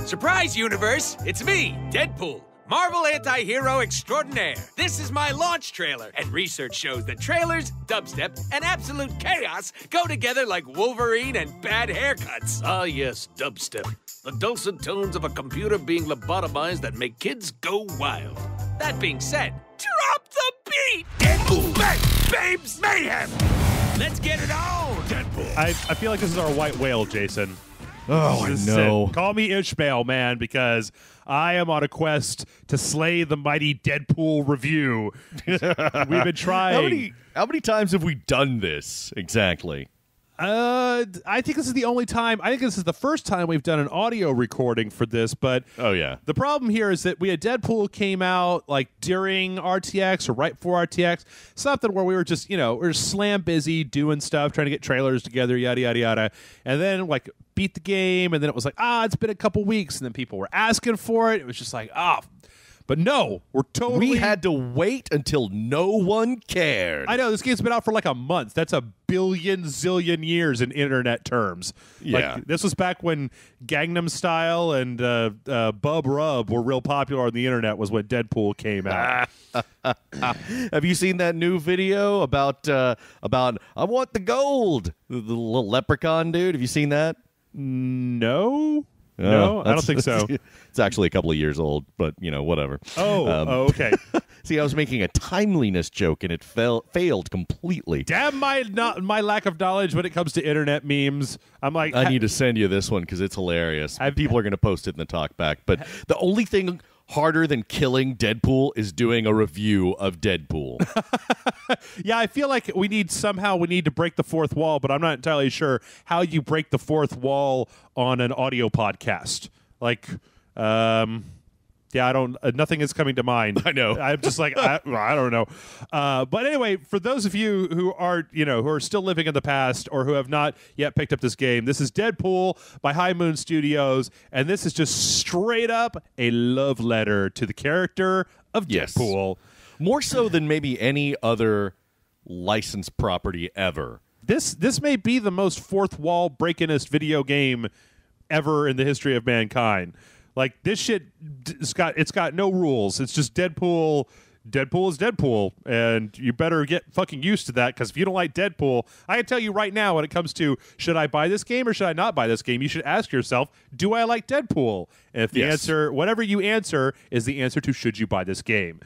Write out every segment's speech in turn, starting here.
Surprise, universe! It's me, Deadpool, Marvel anti-hero extraordinaire. This is my launch trailer, and research shows that trailers, dubstep, and absolute chaos go together like Wolverine and bad haircuts. Ah, yes, dubstep. The dulcet tones of a computer being lobotomized that make kids go wild. That being said, drop the beat! Deadpool, bang, babes, mayhem! Let's get it on! Deadpool. I feel like this is our white whale, Jason. Oh, I know. Call me Ishmael, man, because I am on a quest to slay the mighty Deadpool review. We've been trying. How many times have we done this exactly? I think this is the only time. I think this is the first time we've done an audio recording for this. But oh yeah, the problem here is that we had Deadpool came out like during RTX or right before RTX, something where we were just we're slam busy doing stuff, trying to get trailers together, yada yada yada, and then like beat the game, and then it was like it's been a couple weeks, and then people were asking for it. It was just like But no, we had to wait until no one cared. I know, this game's been out for like a month. That's a billion zillion years in internet terms. Yeah. Like, this was back when Gangnam Style and Bub Rub were real popular on the internet, was when Deadpool came out. Have you seen that new video about I want the gold? The little leprechaun dude. Have you seen that? No. No, I don't think so. It's actually a couple of years old, but, whatever. Okay. See, I was making a timeliness joke, and it failed completely. Damn my lack of knowledge when it comes to internet memes. I'm like... I need to send you this one because it's hilarious. People are going to post it in the talkback. But the only thing harder than killing Deadpool is doing a review of Deadpool. Yeah, I feel like we need to break the fourth wall, but I'm not entirely sure how you break the fourth wall on an audio podcast. Like, nothing is coming to mind. I know. I'm just like, I don't know. But anyway, for those of you who are still living in the past or who have not yet picked up this game, this is Deadpool by High Moon Studios, and this is just straight up a love letter to the character of Deadpool. Yes. More so than maybe any other licensed property ever. This may be the most fourth wall breakingest video game ever in the history of mankind. Like, this shit, it's got no rules. It's just Deadpool. Deadpool is Deadpool, and you better get fucking used to that, because if you don't like Deadpool, I can tell you right now, when it comes to should I buy this game or should I not buy this game, you should ask yourself, do I like Deadpool? And if the answer, whatever you answer, is the answer to should you buy this game.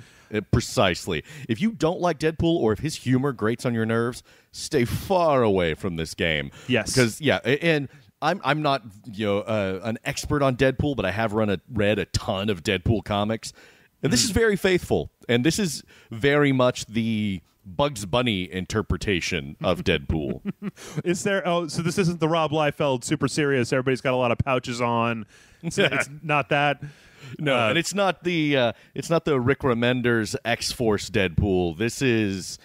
Precisely. If you don't like Deadpool or if his humor grates on your nerves, stay far away from this game. Yes. Because, and I'm not an expert on Deadpool, but I have read a ton of Deadpool comics. And this is very faithful. And this is very much the Bugs Bunny interpretation of Deadpool. Is there? Oh, so this isn't the Rob Liefeld super serious, everybody's got a lot of pouches on. It's not that. No, and it's not the Rick Remender's X-Force Deadpool. This is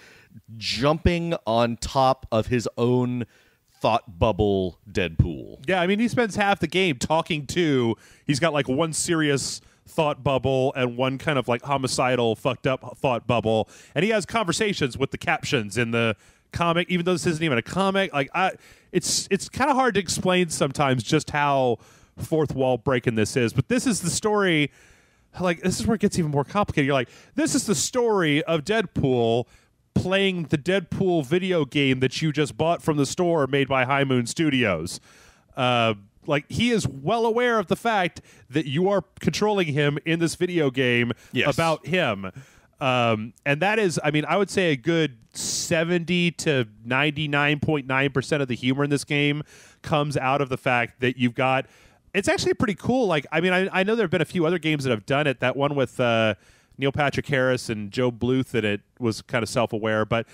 jumping on top of his own thought bubble Deadpool. Yeah, I mean, he spends half the game talking to. He's got like one serious thought bubble and one kind of like homicidal, fucked up thought bubble, and he has conversations with the captions in the comic, even though this isn't even a comic. Like, it's kind of hard to explain sometimes just how fourth wall breaking this is, but this is the story. Like, this is where it gets even more complicated. You're like, this is the story of Deadpool playing the Deadpool video game that you just bought from the store made by High Moon Studios. Like, he is well aware of the fact that you are controlling him in this video game about him. And that is, I mean, I would say a good 70 to 99.9% of the humor in this game comes out of the fact that you've got. It's actually pretty cool. Like, I mean, I know there have been a few other games that have done it. That one with Neil Patrick Harris and Joe Bluth, that it was kind of self-aware. But,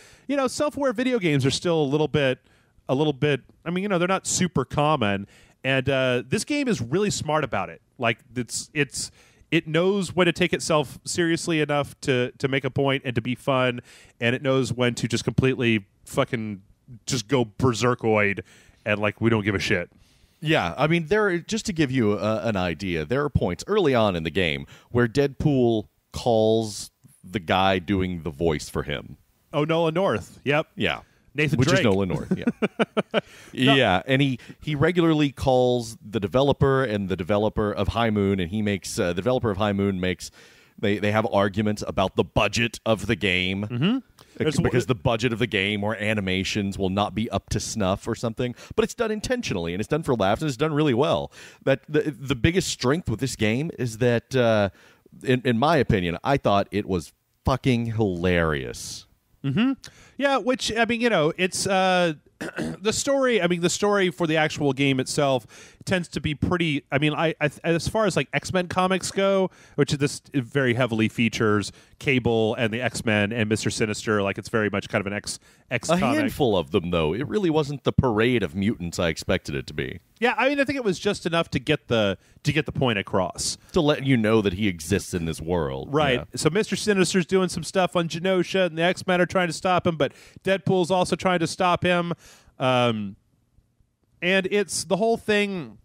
self-aware video games are still a little bit. I mean, they're not super common. And this game is really smart about it. Like, it knows when to take itself seriously enough to make a point and to be fun, and it knows when to just completely fucking just go berserkoid and like we don't give a shit. Yeah, I mean, just to give you an idea, there are points early on in the game where Deadpool calls the guy doing the voice for him. Oh, Nolan North. Yep. Yeah. Nathan which Drake. is Nolan North. Yeah, yeah, and he regularly calls the developer of High Moon, and he makes the developer of High Moon makes they have arguments about the budget of the game. Mm-hmm. Because the budget of the game or animations will not be up to snuff or something, but it's done intentionally and it's done for laughs and it's done really well. That the biggest strength with this game is that, in my opinion, I thought it was fucking hilarious. Mm-hmm. Yeah, which I mean, it's the story. I mean, the story for the actual game itself tends to be pretty. I mean, I as far as like X-Men comics go, which this very heavily features Cable and the X-Men and Mr. Sinister. Like, it's very much kind of an X A comic. handful of them, though. It really wasn't the parade of mutants I expected it to be. Yeah, I mean, I think it was just enough to get the point across. To let you know that he exists in this world. Right. Yeah. So Mr. Sinister's doing some stuff on Genosha, and the X-Men are trying to stop him, but Deadpool's also trying to stop him. And it's the whole thing.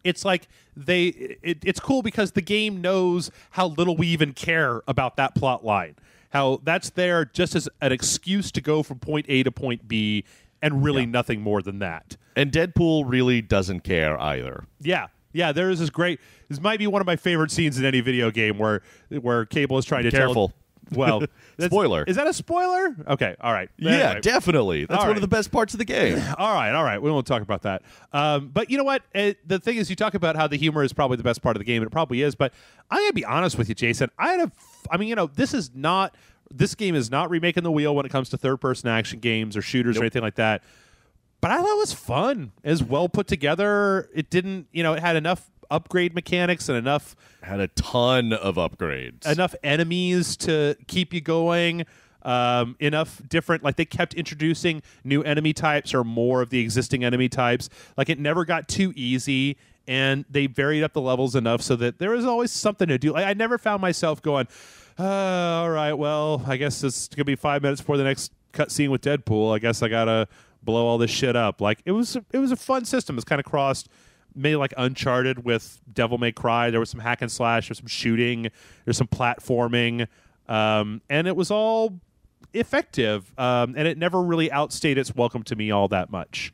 It's like it's cool because the game knows how little we even care about that plot line. How that's there just as an excuse to go from point A to point B, and really nothing more than that. And Deadpool really doesn't care either. Yeah. Yeah, there is this great. This might be one of my favorite scenes in any video game where Cable is trying to Careful. tell. Well, Spoiler. Is that a spoiler? Okay, all right. Yeah, Anyway. definitely. That's All one right. of the best parts of the game. All right. We won't talk about that. But you know what? The thing is, you talk about how the humor is probably the best part of the game, and it probably is. But I'm gonna be honest with you, Jason. This game is not remaking the wheel when it comes to third-person action games or shooters or anything like that. But I thought it was fun. It was well put together. It didn't, it had enough upgrade mechanics and enough Had a ton of upgrades. enemies to keep you going. Enough different, like they kept introducing new enemy types or more of the existing enemy types. Like it never got too easy, and they varied up the levels enough so that there was always something to do. Like I never found myself going, all right, well, I guess it's gonna be 5 minutes before the next cutscene with Deadpool. I guess I gotta blow all this shit up. Like it was a fun system. It's kind of crossed. Maybe like Uncharted with Devil May Cry. There was some hack and slash, there's some shooting, there's some platforming, and it was all effective, and it never really outstayed its welcome to me all that much.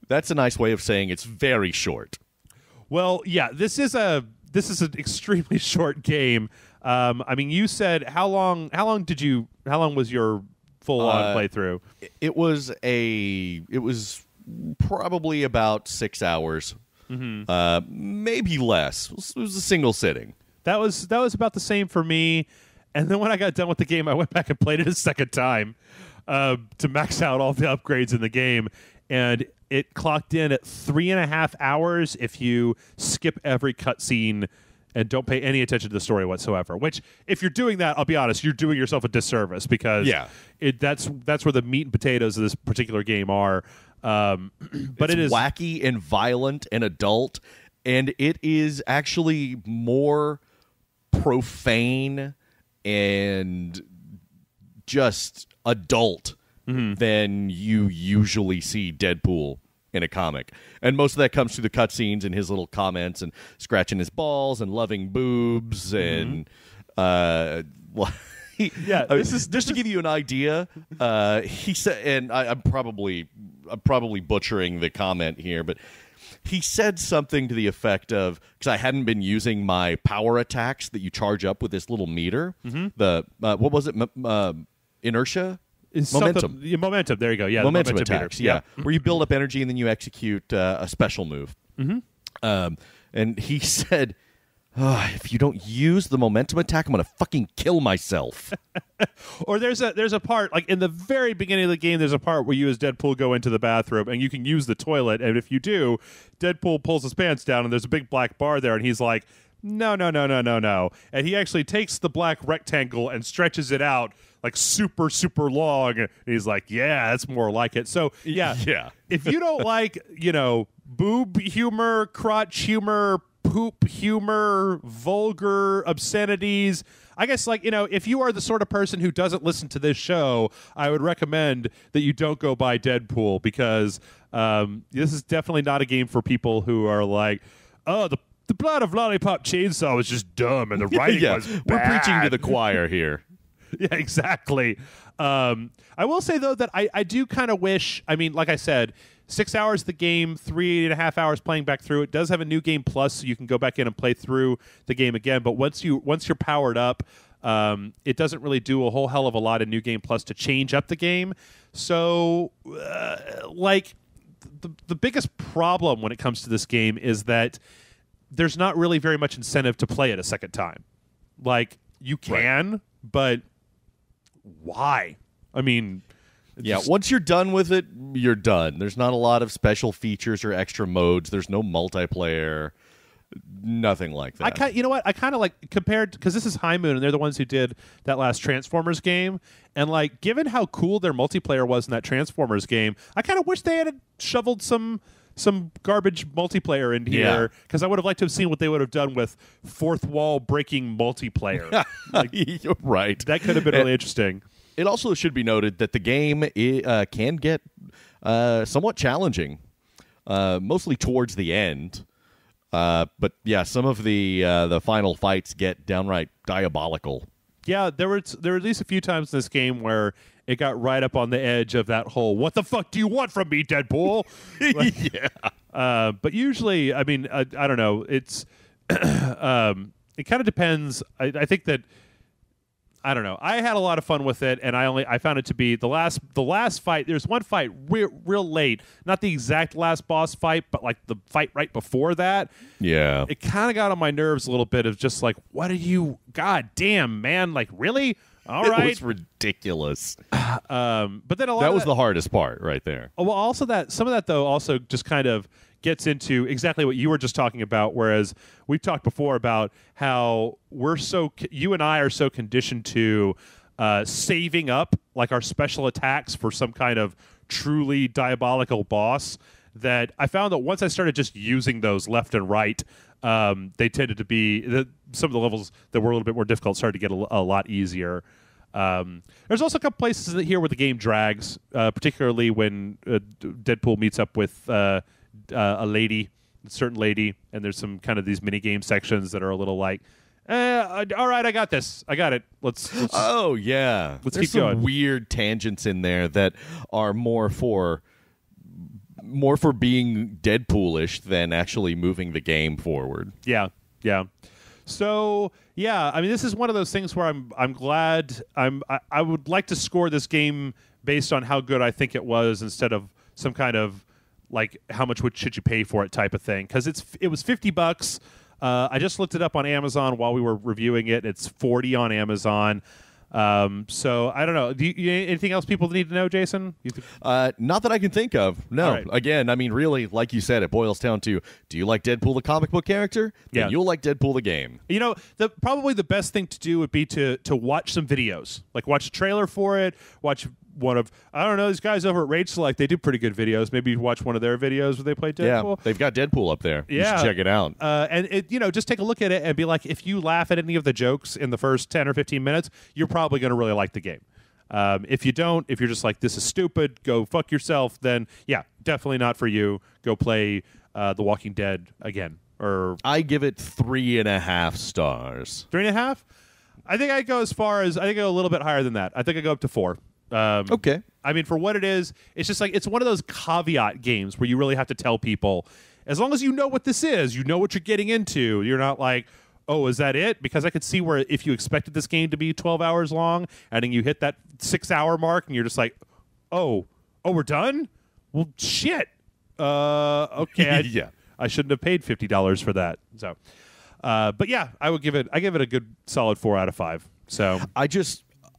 That's a nice way of saying it's very short. Well, yeah, this is an extremely short game. I mean, you said how long was your full on playthrough? It was probably about 6 hours. Maybe less. It was a single sitting. That was about the same for me. And then when I got done with the game, I went back and played it a second time to max out all the upgrades in the game. And it clocked in at 3.5 hours if you skip every cutscene and don't pay any attention to the story whatsoever. Which, if you're doing that, I'll be honest, you're doing yourself a disservice because that's where the meat and potatoes of this particular game are. But it is wacky and violent and adult, and it is actually more profane and just adult than you usually see Deadpool in a comic. And most of that comes through the cutscenes and his little comments and scratching his balls and loving boobs and this is just to give you an idea. He said, and I'm probably butchering the comment here, but he said something to the effect of, because I hadn't been using my power attacks that you charge up with this little meter. The what was it? Inertia. Momentum. Momentum. There you go. Yeah, momentum the attacks. meter. Yeah, where you build up energy and then you execute a special move. And he said, if you don't use the momentum attack, I'm going to fucking kill myself. Or there's a part, like in the very beginning of the game, there's a part where you as Deadpool go into the bathroom and you can use the toilet. And if you do, Deadpool pulls his pants down and there's a big black bar there. And he's like, no. And he actually takes the black rectangle and stretches it out like super, super long. And he's like, yeah, that's more like it. So, yeah. If you don't like, boob humor, crotch humor, poop humor, vulgar obscenities, I guess, if you are the sort of person who doesn't listen to this show, I would recommend that you don't go buy Deadpool, because this is definitely not a game for people who are like, oh, the plot of Lollipop Chainsaw was just dumb and the writing was bad. We're preaching to the choir here. Yeah, exactly. I will say, though, that I do kind of wish, I mean, like I said, 6 hours of the game, 3.5 hours playing back through. It does have a new game plus, so you can go back in and play through the game again. But once you're powered up, it doesn't really do a whole hell of a lot in new game plus to change up the game. So, the biggest problem when it comes to this game is that there's not really very much incentive to play it a second time. Like, you can, but why? I mean, once you're done with it, you're done. There's not a lot of special features or extra modes. There's no multiplayer. Nothing like that. You know what? I kind of like compared, because this is High Moon, and they're the ones who did that last Transformers game. And like, given how cool their multiplayer was in that Transformers game, I kind of wish they had shoveled some garbage multiplayer in here, because I would have liked to have seen what they would have done with fourth wall breaking multiplayer. You're right. That could have been really interesting. It also should be noted that the game can get somewhat challenging, mostly towards the end. But yeah, some of the final fights get downright diabolical. Yeah, there were at least a few times in this game where it got right up on the edge of that whole "What the fuck do you want from me, Deadpool?" But usually, I mean, I don't know. It's it kind of depends. I think that. I don't know. I had a lot of fun with it, and I found it to be the last fight. There's one fight real late, not the exact last boss fight, but like the fight right before that. Yeah, it kind of got on my nerves a little bit. Of just like, what are you? God damn, man! Like, really? All right, it was ridiculous. But then that was the hardest part right there. Oh, well, also some of that though also just kind of gets into exactly what you were just talking about, whereas we've talked before about how you and I are so conditioned to saving up like our special attacks for some kind of truly diabolical boss, that I found that once I started just using those left and right, they tended to be some of the levels that were a little bit more difficult started to get a lot easier. There's also a couple places here where the game drags, particularly when Deadpool meets up with a certain lady, and there's some kind of these mini game sections that are a little like, all right, I got this, I got it. Let's oh yeah, let's there's keep going. Some weird tangents in there that are more for being Deadpoolish than actually moving the game forward. Yeah. So yeah, I mean, this is one of those things where I'm glad I would like to score this game based on how good I think it was, instead of some kind of like how much should you pay for it type of thing, because it was $50. I just looked it up on Amazon while we were reviewing it. It's $40 on Amazon. So I don't know. Anything else people need to know, Jason? Not that I can think of. No. Right. Again, I mean, really, like you said, it boils down to: do you like Deadpool the comic book character? Then you'll like Deadpool the game. You know, probably the best thing to do would be to watch some videos, like watch a trailer for it, watch one of, I don't know, these guys over at Rage Select, they do pretty good videos. Maybe you watch one of their videos where they play Deadpool. Yeah, they've got Deadpool up there. Yeah. You should check it out. And just take a look at it and be like, if you laugh at any of the jokes in the first 10 or 15 minutes, you're probably going to really like the game. If you don't, if you're just like, this is stupid, go fuck yourself, then yeah, definitely not for you. Go play The Walking Dead again. Or I give it 3.5 stars. 3.5? I think I go I go a little bit higher than that. I think I go up to 4. Okay. I mean, for what it is, it's just like, it's one of those caveat games where you really have to tell people, as long as you know what this is, you know what you're getting into. You're not like, oh, is that it? Because I could see where if you expected this game to be 12 hours long and then you hit that 6-hour mark and you're just like, oh, we're done? Well, shit. Okay. Yeah. I shouldn't have paid $50 for that. So, but yeah, I give it a good solid 4 out of 5. So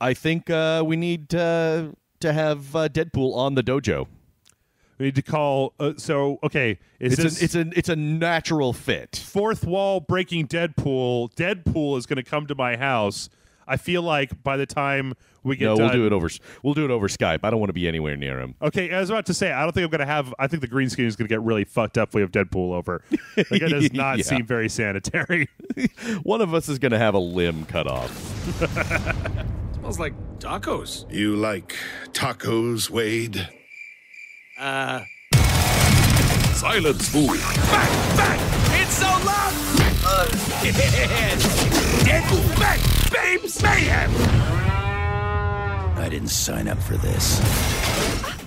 I think we need to have Deadpool on the dojo. We need to call. Okay, it's a natural fit. Fourth wall breaking Deadpool. Deadpool is going to come to my house. I feel like by the time we get done, we'll do it over Skype. I don't want to be anywhere near him. Okay, I was about to say, I don't think I'm going to have. I think the green screen is going to get really fucked up if we have Deadpool over. Like, it does not seem very sanitary. One of us is going to have a limb cut off. Smells like tacos. You like tacos, Wade? Silence, fool. Back! It's so loud! Deadpool, back! Babes, mayhem! I didn't sign up for this.